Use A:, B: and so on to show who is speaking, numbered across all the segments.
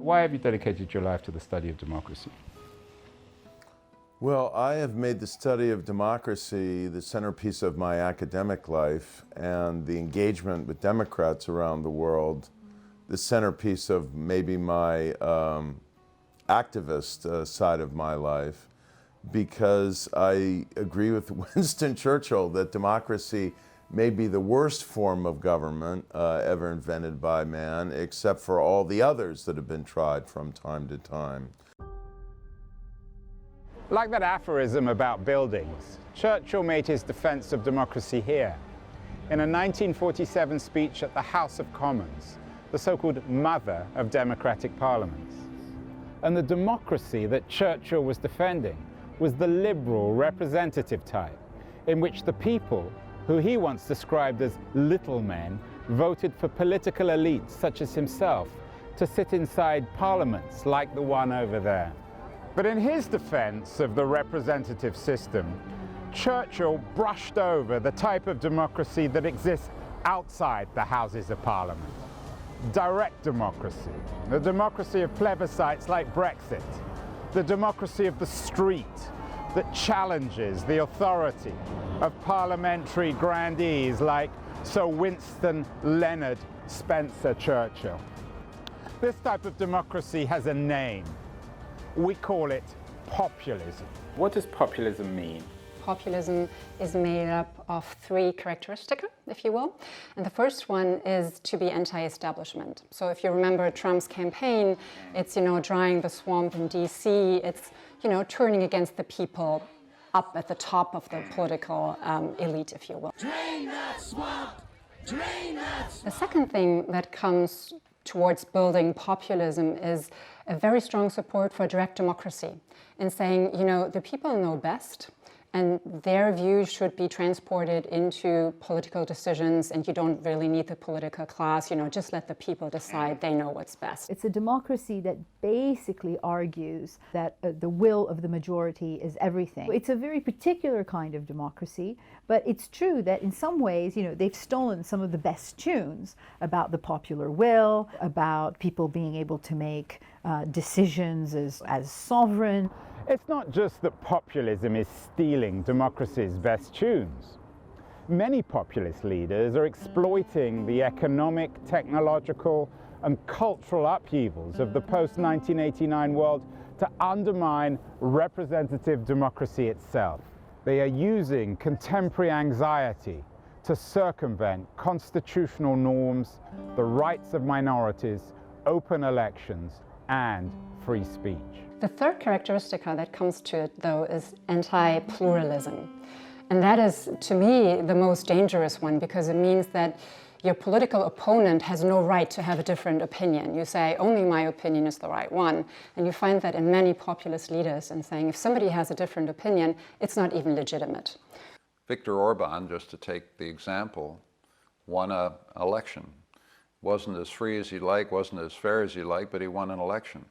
A: Why have you dedicated your life to the study of democracy?
B: Well, I have made the study of democracy the centerpiece of my academic life, and the engagement with Democrats around the world the centerpiece of maybe my activist side of my life, because I agree with Winston Churchill that democracy may be the worst form of government ever invented by man, except for all the others that have been tried from time to time.
A: Like that aphorism about buildings, Churchill made his defense of democracy here. In a 1947 speech at the House of Commons, the so-called mother of democratic parliaments. And the democracy that Churchill was defending was the liberal representative type, in which the people, who he once described as little men, voted for political elites such as himself to sit inside parliaments like the one over there. But in his defense of the representative system, Churchill brushed over the type of democracy that exists outside the Houses of Parliament. Direct democracy, the democracy of plebiscites like Brexit, the democracy of the street that challenges the authority of parliamentary grandees like Sir Winston Leonard Spencer Churchill. This type of democracy has a name. We call it populism. What does populism mean?
C: Populism is made up of three characteristics, if you will. And the first one is to be anti-establishment. So if you remember Trump's campaign, it's, drying the swamp in DC, it's, turning against the people up at the top of the political elite, if you will.
D: Drain that swamp! Drain that swamp!
C: The second thing that comes towards building populism is a very strong support for direct democracy, in saying, the people know best, and their views should be transported into political decisions, and you don't really need the political class, just let the people decide, they know what's best.
E: It's a democracy that basically argues that the will of the majority is everything. It's a very particular kind of democracy, but it's true that in some ways, they've stolen some of the best tunes about the popular will, about people being able to make decisions as sovereign.
A: It's not just that populism is stealing democracy's best tunes. Many populist leaders are exploiting the economic, technological, and cultural upheavals of the post-1989 world to undermine representative democracy itself. They are using contemporary anxiety to circumvent constitutional norms, the rights of minorities, open elections, and free speech.
C: The third characteristic that comes to it, though, is anti-pluralism. And that is, to me, the most dangerous one, because it means that your political opponent has no right to have a different opinion. You say, only my opinion is the right one. And you find that in many populist leaders, in saying, if somebody has a different opinion, it's not even legitimate.
F: Viktor Orban, just to take the example, won an election. Wasn't as free as he'd like, wasn't as fair as he'd like, but he won an election.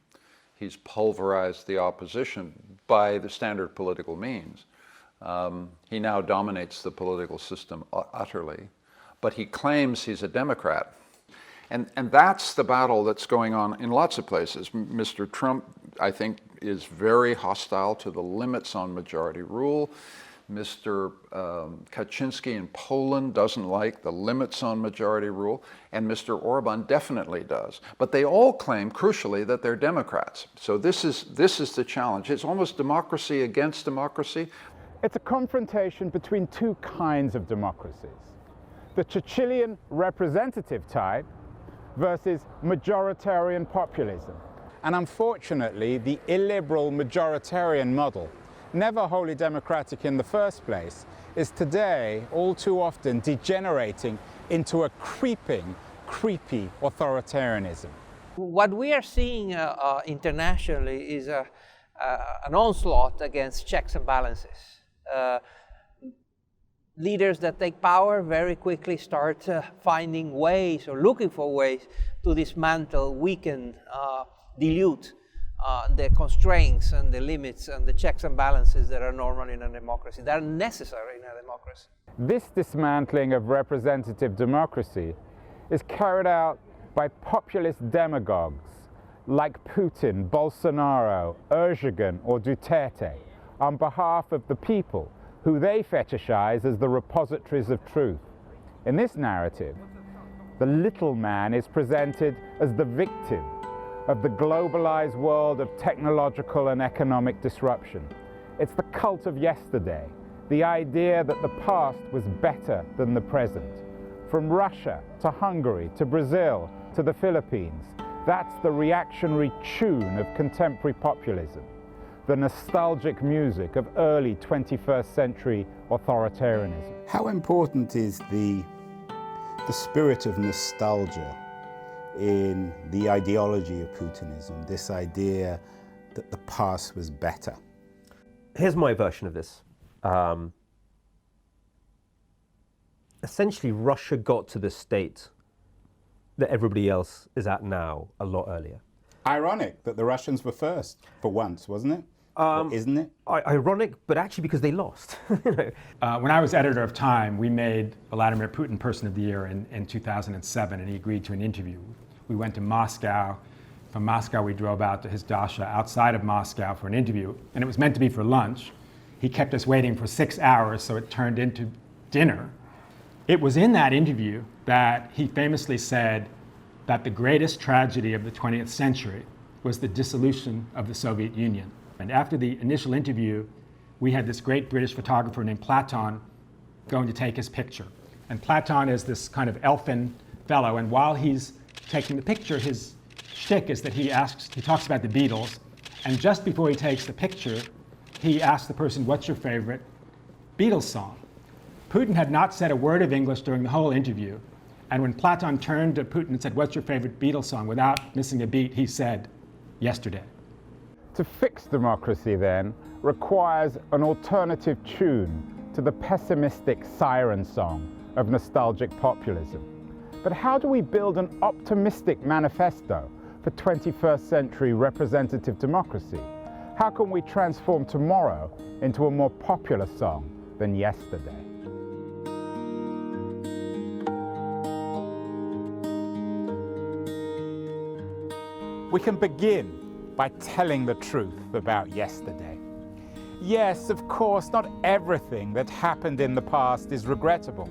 F: He's pulverized the opposition by the standard political means. He now dominates the political system utterly, but he claims he's a Democrat. And that's the battle that's going on in lots of places. Mr. Trump, I think, is very hostile to the limits on majority rule. Mr. Kaczynski in Poland doesn't like the limits on majority rule, and Mr. Orban definitely does. But they all claim, crucially, that they're Democrats. So this is the challenge. It's almost democracy against democracy.
A: It's a confrontation between two kinds of democracies. The Churchillian representative type versus majoritarian populism. And unfortunately, the illiberal majoritarian model, never wholly democratic in the first place, is today all too often degenerating into a creepy authoritarianism.
G: What we are seeing internationally is an onslaught against checks and balances. Leaders that take power very quickly start finding ways or looking for ways to dismantle, weaken, dilute the constraints and the limits and the checks and balances that are normal in a democracy, that are necessary in a democracy.
A: This dismantling of representative democracy is carried out by populist demagogues like Putin, Bolsonaro, Erdogan, or Duterte, on behalf of the people who they fetishize as the repositories of truth. In this narrative, the little man is presented as the victim of the globalized world of technological and economic disruption. It's the cult of yesterday, the idea that the past was better than the present. From Russia to Hungary to Brazil to the Philippines, that's the reactionary tune of contemporary populism, the nostalgic music of early 21st century authoritarianism.
H: How important is the spirit of nostalgia in the ideology of Putinism, this idea that the past was better?
I: Here's my version of this. Essentially, Russia got to the state that everybody else is at now a lot earlier.
H: Ironic that the Russians were first, for once, wasn't it? Or isn't it?
I: Ironic, but actually because they lost.
J: When I was editor of Time, we made Vladimir Putin Person of the Year in 2007, and he agreed to an interview. We went to Moscow. From Moscow, we drove out to his dacha outside of Moscow for an interview, and it was meant to be for lunch. He kept us waiting for 6 hours, so it turned into dinner. It was in that interview that he famously said that the greatest tragedy of the 20th century was the dissolution of the Soviet Union. And after the initial interview, we had this great British photographer named Platon going to take his picture. And Platon is this kind of elfin fellow, and while he's taking the picture, his shtick is that he talks about the Beatles, and just before he takes the picture, he asks the person, "What's your favorite Beatles song?" Putin had not said a word of English during the whole interview, and when Platon turned to Putin and said, "What's your favorite Beatles song?" without missing a beat, he said, "Yesterday."
A: To fix democracy, then, requires an alternative tune to the pessimistic siren song of nostalgic populism. But how do we build an optimistic manifesto for 21st century representative democracy? How can we transform tomorrow into a more popular song than yesterday? We can begin by telling the truth about yesterday. Yes, of course, not everything that happened in the past is regrettable,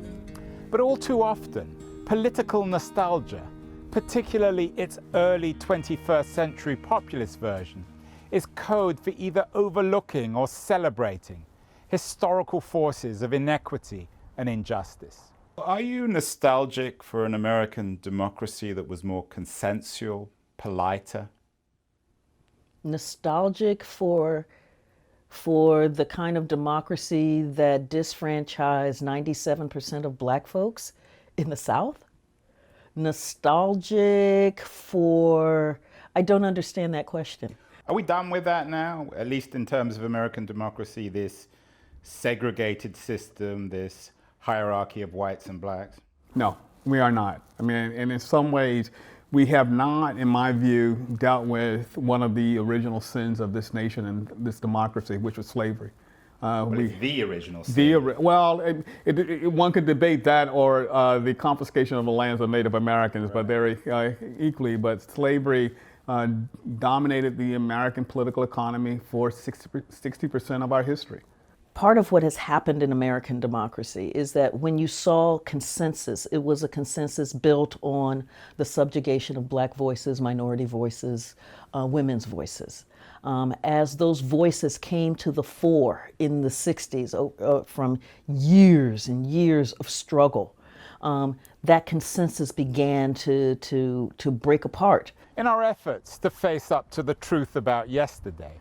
A: but all too often, political nostalgia, particularly its early 21st century populist version, is code for either overlooking or celebrating historical forces of inequity and injustice. Are you nostalgic for an American democracy that was more consensual, politer?
K: Nostalgic for the kind of democracy that disfranchised 97% of Black folks in the South? Nostalgic for... I don't understand that question.
H: Are we done with that now, at least in terms of American democracy, this segregated system, this hierarchy of whites and blacks?
L: No, we are not. I mean, and in some ways, we have not, in my view, dealt with one of the original sins of this nation and this democracy, which was slavery.
H: It's the original sin.
L: One could debate that or the confiscation of the lands of Native Americans, right. But they're equally. But slavery dominated the American political economy for 60% of our history.
K: Part of what has happened in American democracy is that when you saw consensus, it was a consensus built on the subjugation of Black voices, minority voices, women's voices. As those voices came to the fore in the 60s from years and years of struggle, that consensus began to break apart.
A: In our efforts to face up to the truth about yesterday,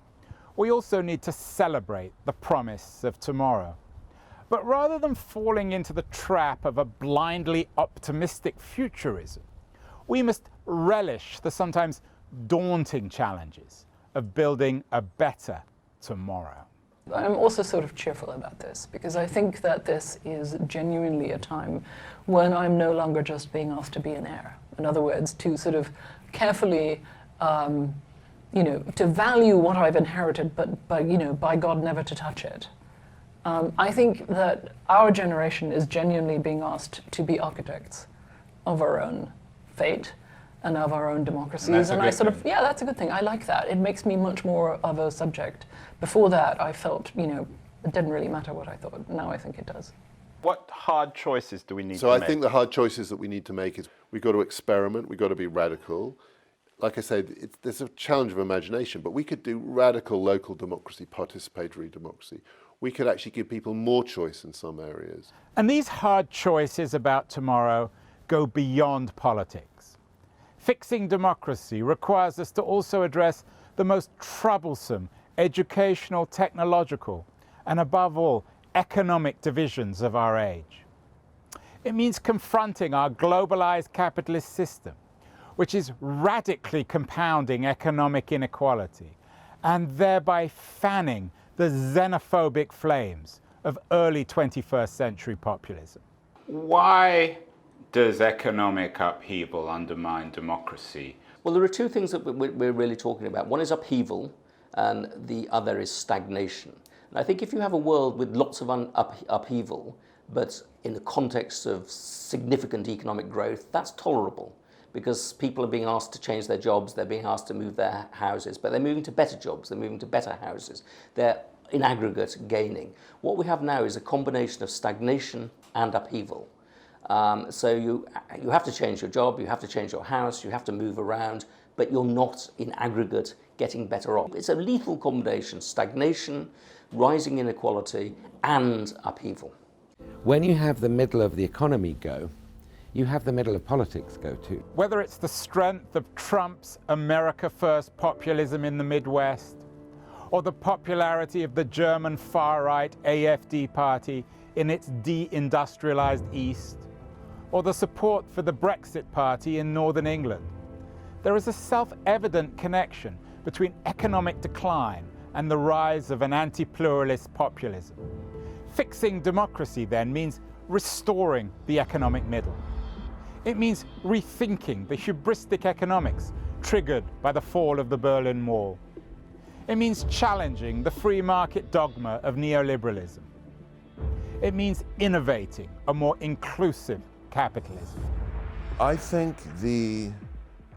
A: we also need to celebrate the promise of tomorrow. But rather than falling into the trap of a blindly optimistic futurism, we must relish the sometimes daunting challenges of building a better tomorrow.
M: I'm also sort of cheerful about this because I think that this is genuinely a time when I'm no longer just being asked to be an heir. In other words, to sort of carefully to value what I've inherited, but by God, never to touch it. I think that our generation is genuinely being asked to be architects of our own fate, and of our own democracies.
A: And that's
M: And
A: a
M: I
A: good
M: sort of,
A: thing.
M: yeah, that's a good thing. I like that. It makes me much more of a subject. Before that, I felt, you know, it didn't really matter what I thought. Now I think it does.
A: What hard choices do we need to
N: So I
A: make?
N: think the hard choices that we need to make is we've got to experiment, we've got to be radical. Like I said, there's a challenge of imagination, but we could do radical local democracy, participatory democracy. We could actually give people more choice in some areas.
A: And these hard choices about tomorrow go beyond politics. Fixing democracy requires us to also address the most troublesome educational, technological, and above all, economic divisions of our age. It means confronting our globalized capitalist system, which is radically compounding economic inequality and thereby fanning the xenophobic flames of early 21st century populism. Why does economic upheaval undermine democracy?
O: Well, there are two things that we're really talking about. One is upheaval, and the other is stagnation. And I think if you have a world with lots of upheaval, but in the context of significant economic growth, that's tolerable, because people are being asked to change their jobs, they're being asked to move their houses, but they're moving to better jobs, they're moving to better houses. They're, in aggregate, gaining. What we have now is a combination of stagnation and upheaval. So you have to change your job, you have to change your house, you have to move around, but you're not, in aggregate, getting better off. It's a lethal combination: stagnation, rising inequality, and upheaval.
P: When you have the middle of the economy go, you have the middle of politics go too.
A: Whether it's the strength of Trump's America First populism in the Midwest, or the popularity of the German far-right AfD party in its de-industrialized East, or the support for the Brexit party in Northern England, there is a self-evident connection between economic decline and the rise of an anti-pluralist populism. Fixing democracy, then, means restoring the economic middle. It means rethinking the hubristic economics triggered by the fall of the Berlin Wall. It means challenging the free market dogma of neoliberalism. It means innovating a more inclusive capitalism.
B: I think the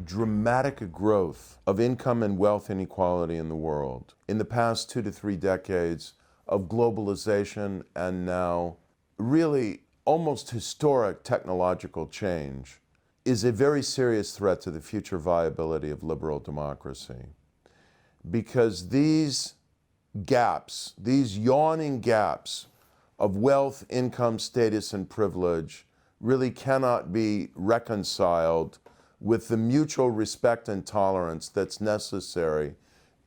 B: dramatic growth of income and wealth inequality in the world in the past 2 to 3 decades of globalization and now really almost historic technological change is a very serious threat to the future viability of liberal democracy. Because these gaps, these yawning gaps of wealth, income, status, and privilege really cannot be reconciled with the mutual respect and tolerance that's necessary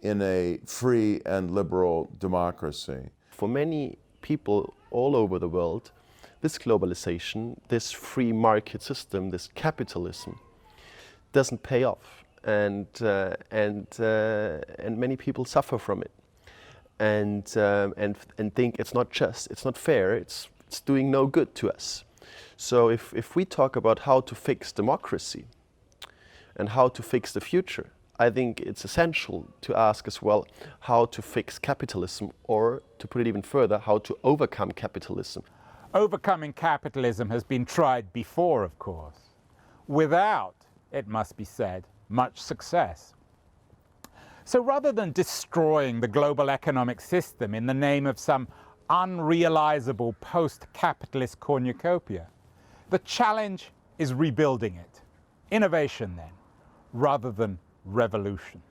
B: in a free and liberal democracy.
Q: For many people all over the world, this globalization, this free market system, this capitalism doesn't pay off, and many people suffer from it, and think it's not just, it's not fair, it's doing no good to us. So if we talk about how to fix democracy and how to fix the future, I think it's essential to ask as well how to fix capitalism, or to put it even further, how to overcome capitalism.
A: Overcoming capitalism has been tried before, of course, without, it must be said, much success. So rather than destroying the global economic system in the name of some unrealizable post-capitalist cornucopia, the challenge is rebuilding it. Innovation, then, rather than revolution.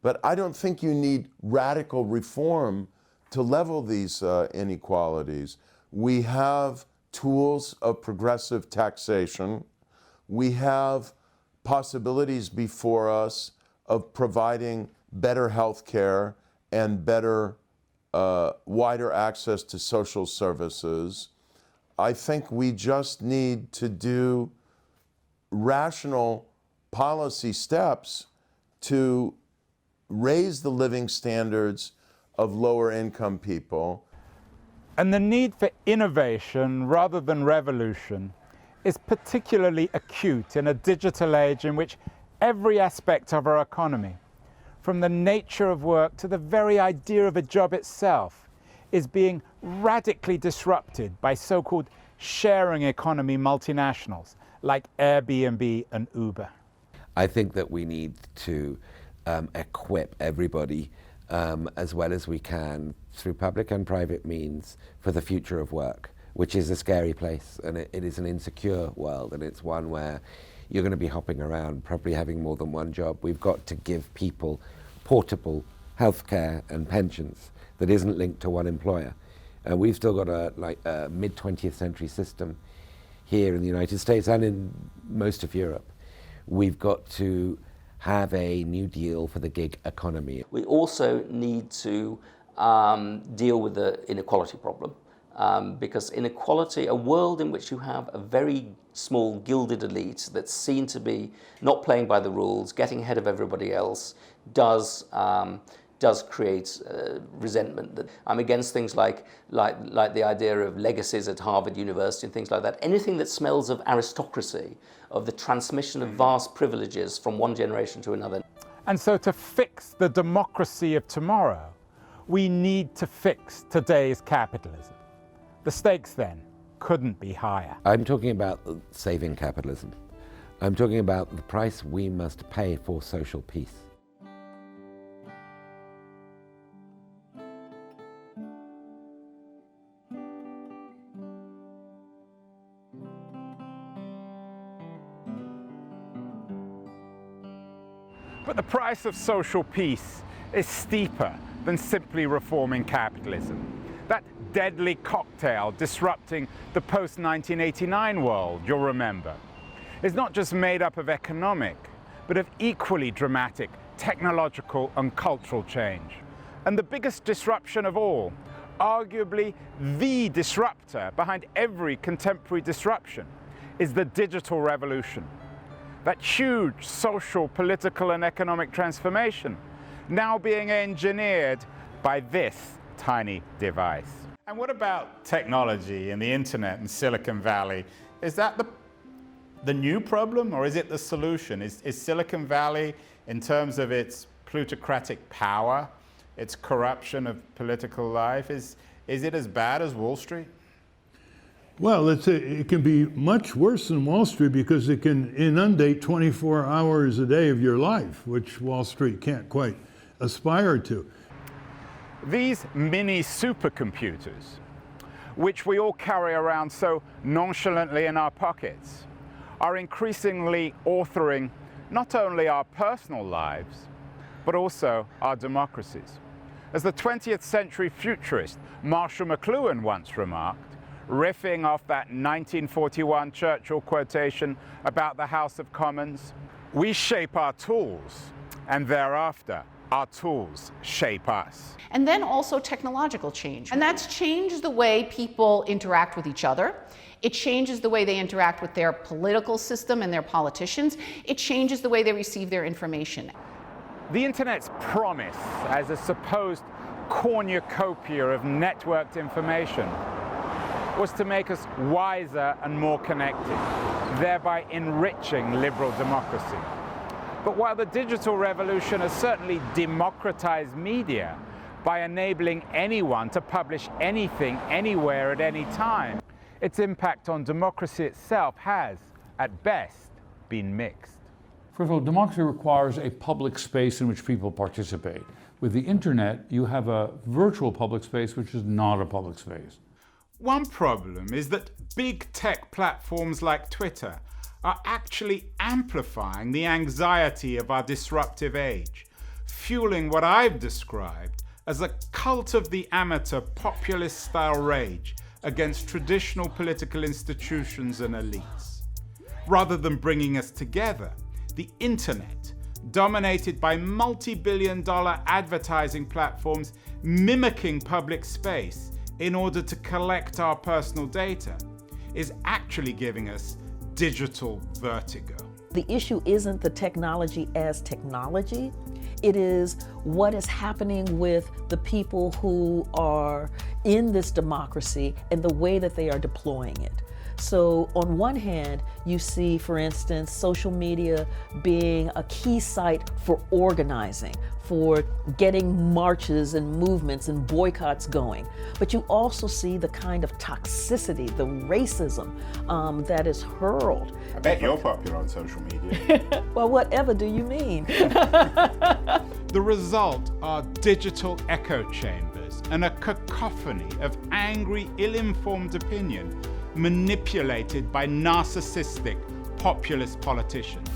B: But I don't think you need radical reform to level these inequalities. We have tools of progressive taxation. We have possibilities before us of providing better health care and better, wider access to social services. I think we just need to do rational policy steps to raise the living standards of lower income people.
A: And the need for innovation rather than revolution is particularly acute in a digital age in which every aspect of our economy, from the nature of work to the very idea of a job itself, is being radically disrupted by so-called sharing economy multinationals like Airbnb and Uber.
P: I think that we need to equip everybody as well as we can through public and private means for the future of work, which is a scary place, and it is an insecure world, and it's one where you're going to be hopping around, probably having more than one job. We've got to give people portable healthcare and pensions that isn't linked to one employer. We've still got a mid-20th century system here in the United States and in most of Europe. We've got to have a new deal for the gig economy.
O: We also need to deal with the inequality problem. Because inequality, a world in which you have a very small gilded elite that's seen to be not playing by the rules, getting ahead of everybody else, does create resentment. That I'm against things like the idea of legacies at Harvard University and things like that. Anything that smells of aristocracy, of the transmission of vast privileges from one generation to another.
A: And so to fix the democracy of tomorrow, we need to fix today's capitalism. The stakes then couldn't be higher.
P: I'm talking about saving capitalism. I'm talking about the price we must pay for social peace.
A: But the price of social peace is steeper than simply reforming capitalism. That deadly cocktail disrupting the post-1989 world, you'll remember, is not just made up of economic, but of equally dramatic technological and cultural change. And the biggest disruption of all, arguably the disruptor behind every contemporary disruption, is the digital revolution. That huge social, political, and economic transformation now being engineered by this tiny device. And what about technology and the internet and Silicon Valley? Is that the new problem, or is it the solution? Is Silicon Valley, in terms of its plutocratic power, its corruption of political life, is it as bad as Wall Street?
R: Well, it can be much worse than Wall Street because it can inundate 24 hours a day of your life, which Wall Street can't quite aspire to.
A: These mini supercomputers, which we all carry around so nonchalantly in our pockets, are increasingly authoring not only our personal lives, but also our democracies. As the 20th century futurist Marshall McLuhan once remarked, riffing off that 1941 Churchill quotation about the House of Commons, we shape our tools, and thereafter, our tools shape us.
S: And then also technological change. And that's changed the way people interact with each other. It changes the way they interact with their political system and their politicians. It changes the way they receive their information.
A: The internet's promise as a supposed cornucopia of networked information was to make us wiser and more connected, thereby enriching liberal democracy. But while the digital revolution has certainly democratized media by enabling anyone to publish anything, anywhere, at any time, its impact on democracy itself has, at best, been mixed.
T: First of all, democracy requires a public space in which people participate. With the internet, you have a virtual public space which is not a public space.
A: One problem is that big tech platforms like Twitter are actually amplifying the anxiety of our disruptive age, fueling what I've described as a cult of the amateur populist-style rage against traditional political institutions and elites. Rather than bringing us together, the internet, dominated by multi-billion-dollar advertising platforms mimicking public space in order to collect our personal data, is actually giving us digital vertigo.
K: The issue isn't the technology as technology. It is what is happening with the people who are in this democracy and the way that they are deploying it. So on one hand, you see, for instance, social media being a key site for organizing, for getting marches and movements and boycotts going. But you also see the kind of toxicity, the racism that is hurled.
H: I bet you're popular on social media.
K: Well, whatever do you mean?
A: The result are digital echo chambers and a cacophony of angry, ill-informed opinion manipulated by narcissistic, populist politicians.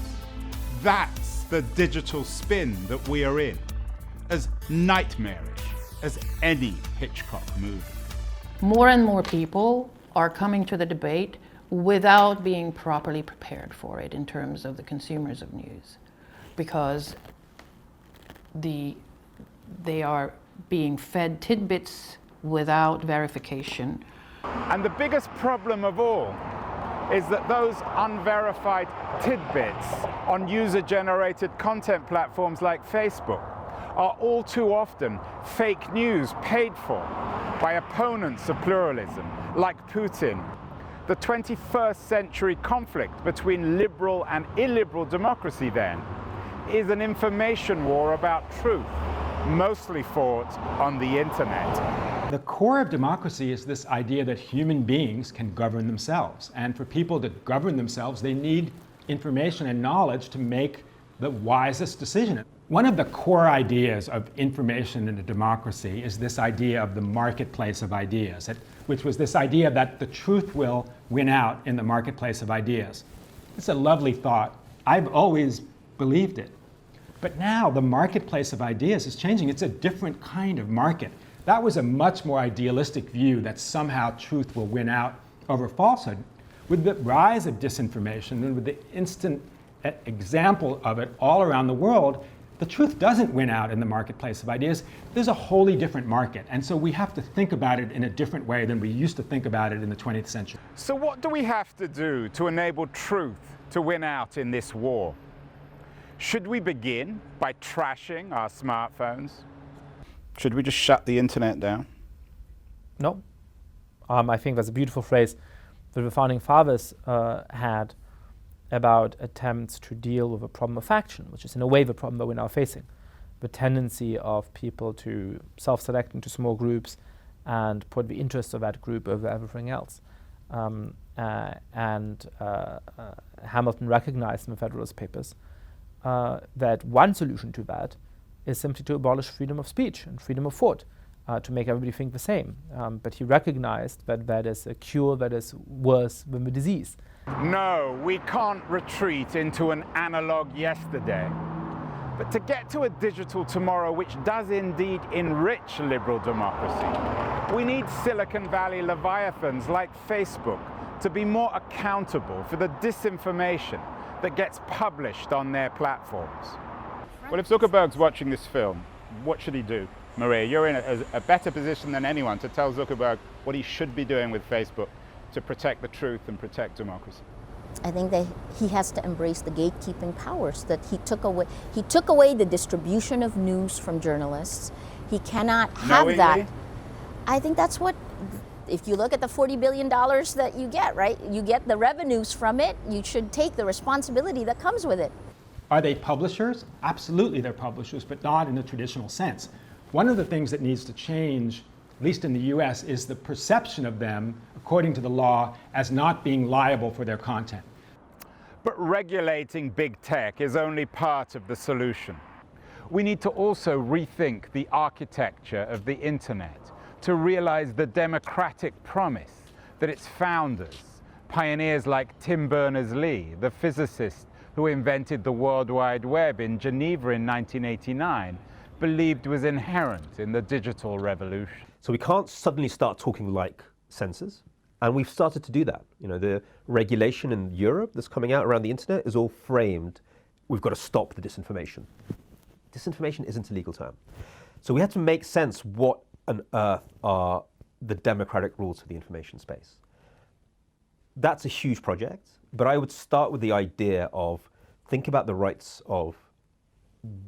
A: That's the digital spin that we are in, as nightmarish as any Hitchcock movie.
M: More and more people are coming to the debate without being properly prepared for it in terms of the consumers of news, because they are being fed tidbits without verification.
A: And the biggest problem of all is that those unverified tidbits on user-generated content platforms like Facebook are all too often fake news paid for by opponents of pluralism, like Putin. The 21st century conflict between liberal and illiberal democracy, then, is an information war about truth, mostly fought on the internet.
J: The core of democracy is this idea that human beings can govern themselves. And for people to govern themselves, they need information and knowledge to make the wisest decision. One of the core ideas of information in a democracy is this idea of the marketplace of ideas, which was this idea that the truth will win out in the marketplace of ideas. It's a lovely thought. I've always believed it. But now the marketplace of ideas is changing. It's a different kind of market. That was a much more idealistic view that somehow truth will win out over falsehood. With the rise of disinformation and with the instant example of it all around the world, the truth doesn't win out in the marketplace of ideas. There's a wholly different market. And so we have to think about it in a different way than we used to think about it in the 20th century.
A: So what do we have to do to enable truth to win out in this war? Should we begin by trashing our smartphones?
H: Should we just shut the internet down?
U: No. I think that's a beautiful phrase that the founding fathers had about attempts to deal with a problem of faction, which is in a way the problem that we're now facing. The tendency of people to self-select into small groups and put the interests of that group over everything else. Hamilton recognized in the Federalist Papers that one solution to that is simply to abolish freedom of speech and freedom of thought, to make everybody think the same. But he recognized that that is a cure that is worse than the disease.
A: No, we can't retreat into an analog yesterday. But to get to a digital tomorrow which does indeed enrich liberal democracy, we need Silicon Valley leviathans like Facebook to be more accountable for the disinformation that gets published on their platforms. Well, if Zuckerberg's watching this film, what should he do? Maria, you're in a better position than anyone to tell Zuckerberg what he should be doing with Facebook to protect the truth and protect democracy.
V: I think that he has to embrace the gatekeeping powers that he took away. He took away the distribution of news from journalists. He cannot have
A: Knowingly?
V: that. I think that's what, if you look at the $40 billion that you get, right? You get the revenues from it. You should take the responsibility that comes with it.
J: Are they publishers? Absolutely they're publishers, but not in the traditional sense. One of the things that needs to change, at least in the US, is the perception of them, according to the law, as not being liable for their content.
A: But regulating big tech is only part of the solution. We need to also rethink the architecture of the internet to realize the democratic promise that its founders, pioneers like Tim Berners-Lee, the physicist who invented the World Wide Web in Geneva in 1989, believed was inherent in the digital revolution.
I: So we can't suddenly start talking like censors, and we've started to do that. You know, the regulation in Europe that's coming out around the internet is all framed, we've got to stop the disinformation. Disinformation isn't a legal term. So we have to make sense what on earth are the democratic rules for the information space. That's a huge project, but I would start with the idea of think about the rights of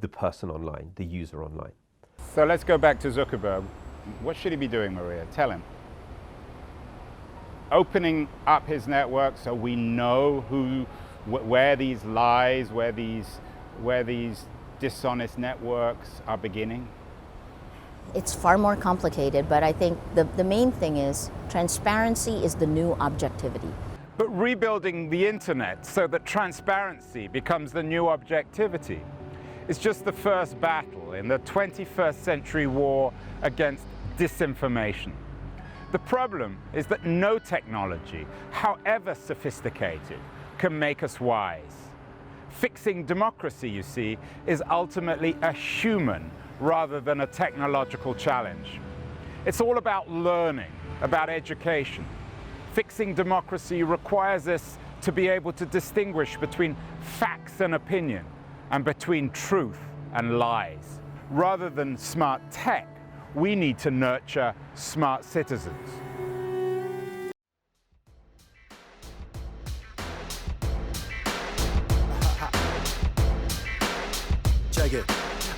I: the person online, the user online.
A: So let's go back to Zuckerberg. What should he be doing, Maria? Tell him. opening up his network so we know where these lies, where these dishonest networks are beginning?
V: It's far more complicated, but I think the main thing is transparency is the new objectivity.
A: But rebuilding the internet so that transparency becomes the new objectivity is just the first battle in the 21st century war against disinformation. The problem is that no technology, however sophisticated, can make us wise. Fixing democracy, you see, is ultimately a human rather than a technological challenge. It's all about learning, about education. Fixing democracy requires us to be able to distinguish between facts and opinion and between truth and lies. Rather than smart tech, we need to nurture smart citizens.
D: Check it.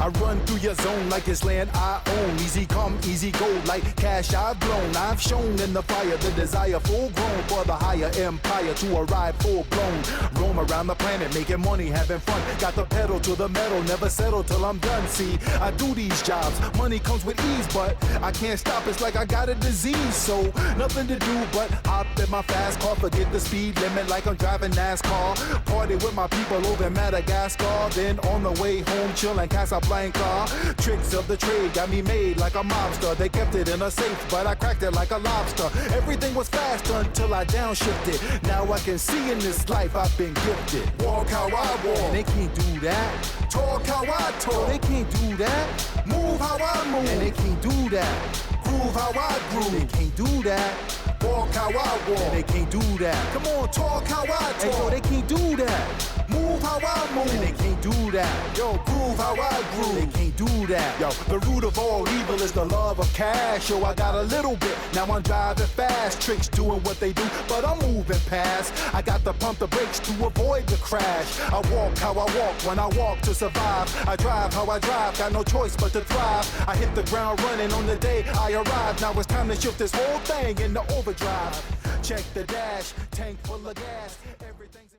D: I run through your zone like it's land I own. Easy come, easy go, like cash I've blown. I've shown in the fire the desire full grown for the higher empire to arrive full blown. Roam around the planet, making money, having fun. Got the pedal to the metal, never settle till I'm done. See, I do these jobs, money comes with ease, but I can't stop, it's like I got a disease. So, nothing to do but hop in my fast car, forget the speed limit like I'm driving NASCAR. Party with my people over in Madagascar, then on the way home chillin' Casablanca. Tricks of the trade got me made like a mobster. They kept it in a safe, but I cracked it like a lobster. Everything was fast until I downshifted. Now I can see in this life I've been gifted. Walk how I walk, and they can't do that. Talk how I talk, they can't do that. Move how I move, and they can't do that. Groove how I groove, they can't do that. Walk how I walk, and they can't do that. Come on, talk how I talk, and yo, they can't do that. Move how I move, and they can't do that. Yo, groove how I groove, they can't do that. Yo, the root of all evil is the love of cash. Yo, I got a little bit, now I'm driving fast. Tricks doing what they do, but I'm moving past. I got to pump the brakes to avoid the crash. I walk how I walk when I walk to survive. I drive how I drive, got no choice but to thrive. I hit the ground running on the day I arrive. Now it's time to shift this whole thing into overdrive. Check the dash, tank full of gas, everything's